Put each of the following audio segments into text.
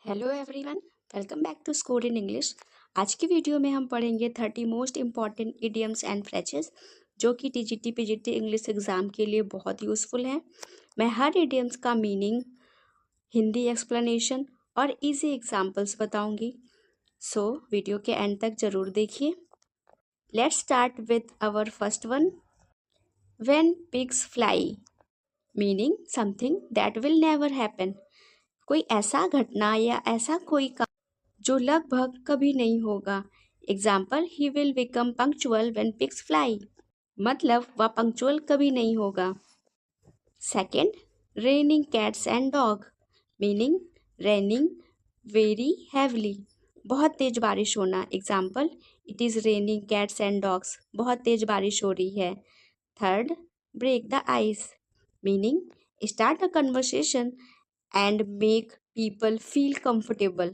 Hello everyone, welcome back to school in English. आज की video में हम पढ़ेंगे 30 most important idioms and phrases जो कि टीजीटी पीजीटी इंग्लिश एग्जाम के लिए बहुत यूज़फुल हैं। मैं हर इडियम्स का मीनिंग, हिंदी एक्सप्लेनेशन और इजी एग्जांपल्स बताऊंगी। सो वीडियो के एंड तक ज़रूर देखिए। Let's start with our first one. When pigs fly, meaning something that will never happen. कोई ऐसा घटना या ऐसा कोई काम जो लगभग कभी नहीं होगा। Example, he will become punctual when pigs fly, मतलब वह पंक्चुअल कभी नहीं होगा। Second, raining cats and dog, meaning raining very heavily, बहुत तेज बारिश होना। Example, it is raining cats and dogs, बहुत तेज बारिश हो रही है। Third, break the ice, meaning start a conversation and make people feel comfortable.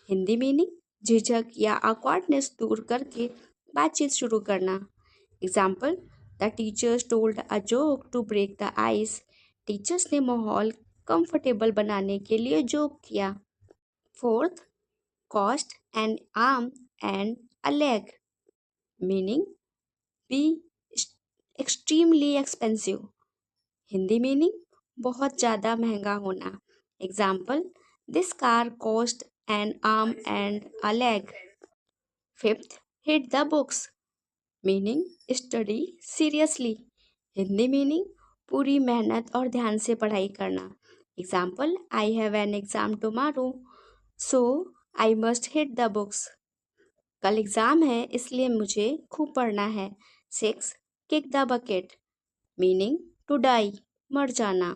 Hindi meaning झिझक या awkwardness दूर करके बातचीत शुरू करना। Example, the teachers told a joke to break the ice, teachers ने माहौल कंफर्टेबल बनाने के लिए जोक किया। Fourth, cost an arm and a leg, meaning be extremely expensive. Hindi meaning बहुत ज़्यादा महंगा होना। Example, this car cost an arm and a leg. Fifth, hit the books, meaning study seriously. Hindi meaning पूरी मेहनत और ध्यान से पढ़ाई करना। Example, I have an exam tomorrow so I must hit the books, कल एग्जाम है इसलिए मुझे खूब पढ़ना है। Six, kick the bucket, meaning to die, मर जाना।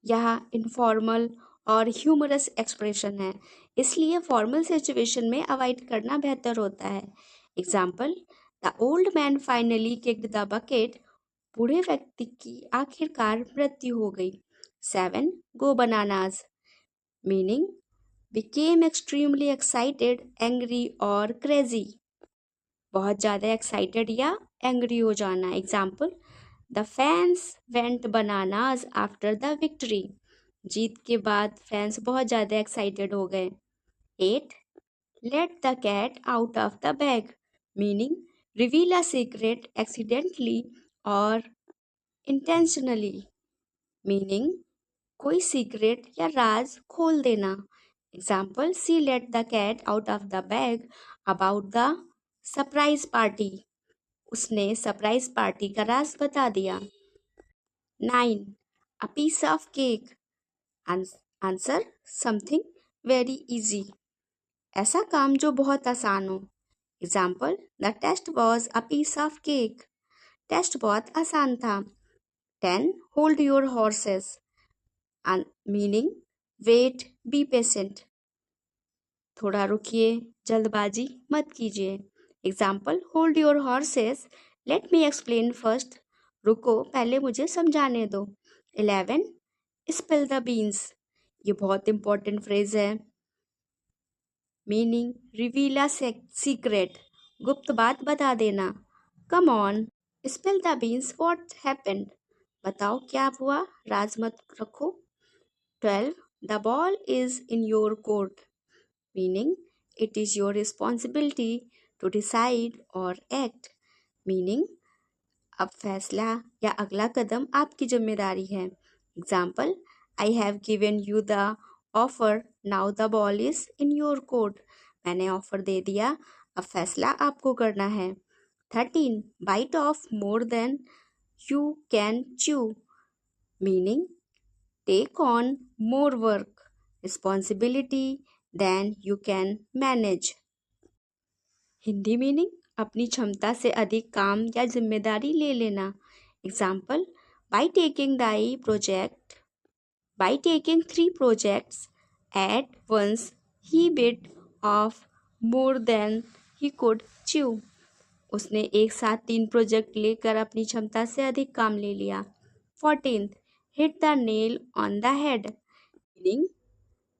यह इनफॉर्मल और ह्यूमरस एक्सप्रेशन है, इसलिए फॉर्मल सिचुएशन में अवॉइड करना बेहतर होता है। Example, the old man finally kicked the bucket, बूढ़े व्यक्ति की आखिरकार मृत्यु हो गई। Seven, go bananas, meaning became extremely excited, angry और क्रेजी, बहुत ज़्यादा एक्साइटेड या एंग्री हो जाना। Example, the fans went bananas after the victory, जीत के बाद फैंस बहुत ज़्यादा एक्साइटेड हो गए। Eight, let the cat out of the bag, meaning reveal a secret accidentally और इंटेंशनली, मीनिंग कोई सीक्रेट या राज खोल देना। Example, she let the cat out of the bag about the surprise party, उसने सरप्राइज पार्टी का राज बता दिया। 9, a piece of cake, answer something very easy, ऐसा काम जो बहुत आसान हो। Example, the test was a piece of cake, test बहुत आसान था। 10, hold your horses, meaning wait be patient, थोड़ा रुकिए, जल्दबाजी मत कीजिए। Example, hold your horses, let me explain first, रुको पहले मुझे समझाने दो। 11, स्पिल द बीन्स, ये बहुत इंपॉर्टेंट फ्रेज है, मीनिंग रिवील अ सीक्रेट, गुप्त बात बता देना। Come on, spill the beans, what happened, बताओ क्या हुआ, राज मत रखो। 12, the ball is in your court, meaning it is your responsibility to decide और एक्ट, मीनिंग अब फैसला या अगला कदम आपकी जिम्मेदारी है। Example, I have given you the offer, now the ball is in your court, मैंने ऑफर दे दिया, अब फैसला आपको करना है। 13, bite off more than you can chew, meaning take on more work, responsibility than you can manage. Hindi meaning अपनी क्षमता से अधिक काम या जिम्मेदारी ले लेना। Example, by taking thy project, by taking 3 projects at once he bit off more than he could chew, उसने एक साथ 3 प्रोजेक्ट लेकर अपनी क्षमता से अधिक काम ले लिया। 14, hit the nail on the head, meaning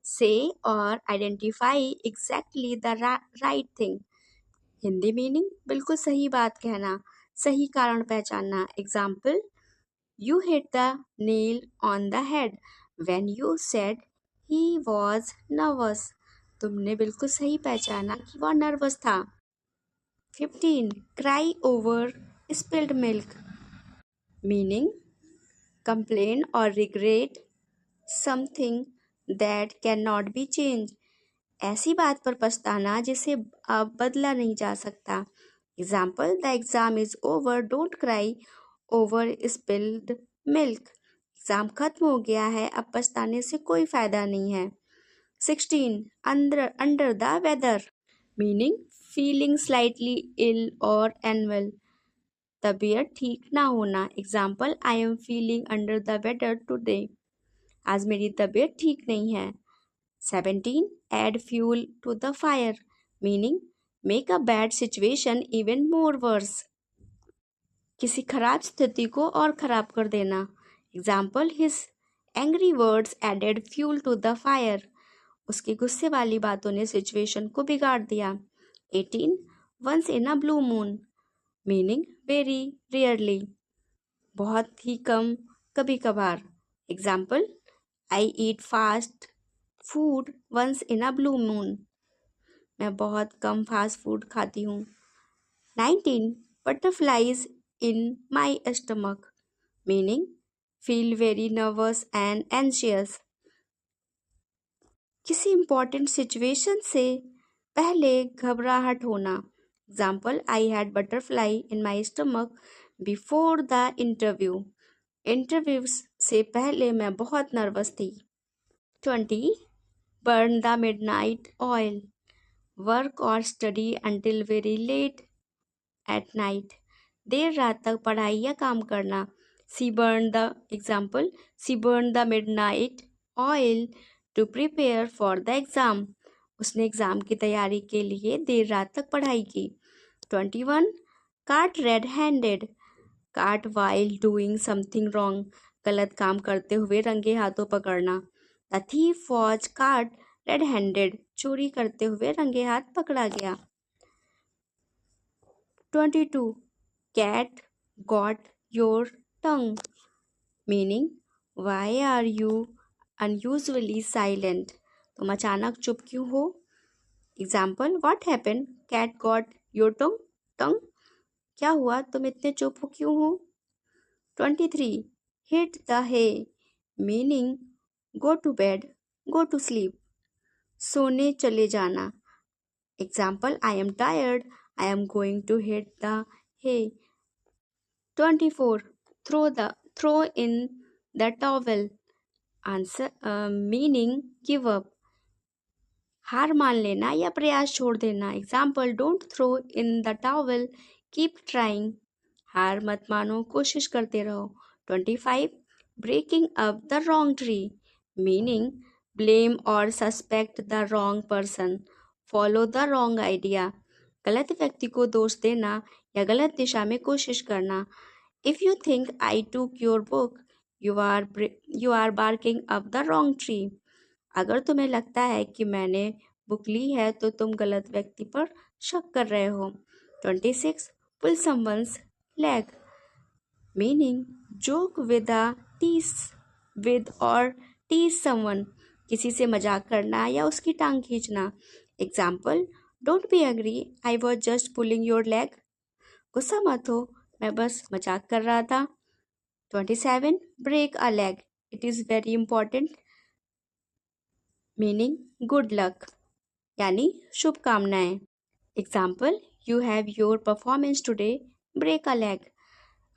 से और identify exactly the right thing. Hindi meaning बिल्कुल सही बात कहना, सही कारण पहचानना। Example, you hit the nail on the head when you said he was nervous. तुमने बिल्कुल सही पहचाना कि वह नर्वस था। 15. Cry over spilled milk. Meaning complain or regret something that cannot be changed. ऐसी बात पर पछताना जिसे अब बदला नहीं जा सकता। Example, the exam is over, don't cry over spilled milk. Exam खत्म हो गया है, अब पछताने से कोई फायदा नहीं है। 16. Under the weather. Meaning feeling slightly ill और अनवेल। तबीयत ठीक ना होना। Example, I am feeling under the weather today. आज मेरी तबीयत ठीक नहीं है। 17. Add fuel to the fire. Meaning, make a bad situation even more worse. किसी खराब स्थिति को और खराब कर देना। Example, his angry words added fuel to the fire. उसकी गुस्से वाली बातों ने सिचुएशन को बिगाड़ दिया। 18. Once in a blue moon. Meaning, very rarely. बहुत ही कम, कभी कभार। Example, I eat fast food once in a blue moon. मैं बहुत कम फास्ट फूड खाती हूँ। 19. Butterflies in my stomach. Meaning, feel very nervous and anxious. किसी important situation से पहले घबराहट होना। Example, I had butterfly in my stomach before the interview. Interview से पहले मैं बहुत नर्वस थी। 20. Burn the midnight oil. Work or study until very late at night. देर रात तक पढ़ाई या काम करना। She burned the example. She burned the midnight oil to prepare for the exam. उसने एग्जाम की तैयारी के लिए देर रात तक पढ़ाई की। 21. Caught red-handed. Caught while doing something wrong. गलत काम करते हुए रंगे हाथों पकड़ना। The thief was caught red-handed. चोरी करते हुए रंगे हाथ पकड़ा गया। 22. Cat got your tongue. Meaning, why are you unusually silent? तुम अचानक चुप क्यों हो? Example, what happened? Cat got your tongue. क्या हुआ, तुम इतने चुप हो क्यों हो? 23. Hit the hay. Meaning, go to bed, go to sleep. सोने चले जाना। Example, I am tired, I am going to hit the hay. 24. Throw in the towel. Answer meaning give up. हार मान लेना या प्रयास छोड़ देना। Example, don't throw in the towel, keep trying. हार मत मानो, कोशिश करते रहो। 25. Breaking up the wrong tree. Meaning, blame or suspect the wrong person. Follow the wrong idea. गलत व्यक्ति को दोष देना या गलत दिशा में कोशिश करना। If you think I took your book, you are barking up the wrong tree. अगर तुम्हें लगता है कि मैंने बुक ली है तो तुम गलत व्यक्ति पर शक कर रहे हो। 26. Pull someone's leg. Meaning, joke with a tease with or tease someone. किसी से मजाक करना या उसकी टांग खींचना। Example, don't be angry, I was just pulling your leg. गुस्सा मत हो, मैं बस मजाक कर रहा था। 27. Break a leg. It is very important. Meaning, good luck. यानी शुभकामनाएं। Example, you have your performance today, break a leg.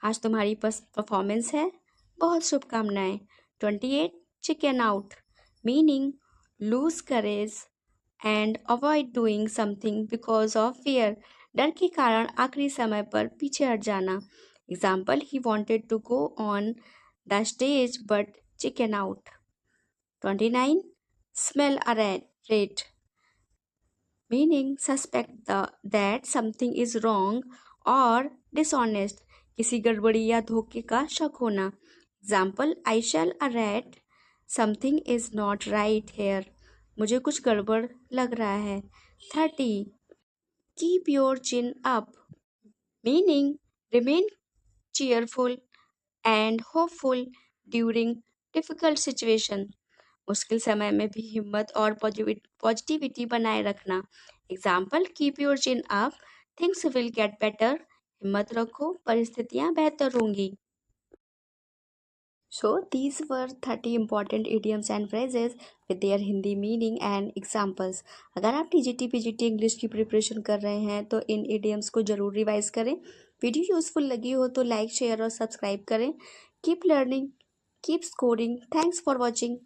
आज तुम्हारी परफॉर्मेंस है, बहुत शुभकामनाएं। 28. Chicken out. Meaning, lose courage and avoid doing something because of fear. डर के कारण आखिरी समय पर पीछे हट जाना। Example, he wanted to go on the stage but chicken out. 29. Smell a rat. Meaning, suspect that something is wrong or dishonest. किसी गड़बड़ी या धोखे का शक होना। Example, I smell a rat. Something is not right here. मुझे कुछ गड़बड़ लग रहा है। 30. Keep your chin up. Meaning, remain cheerful and hopeful during difficult situation. मुश्किल समय में भी हिम्मत और पॉजिटिविटी बनाए रखना। Example, keep your chin up, things will get better. हिम्मत रखो, परिस्थितियां बेहतर होंगी। So these were 30 important idioms and phrases with their Hindi meaning and examples. अगर आप TGT PGT इंग्लिश की प्रिपरेशन कर रहे हैं तो इन idioms को ज़रूर रिवाइज करें। वीडियो यूजफुल लगी हो तो लाइक शेयर और सब्सक्राइब करें। Keep learning, keep scoring. Thanks for watching.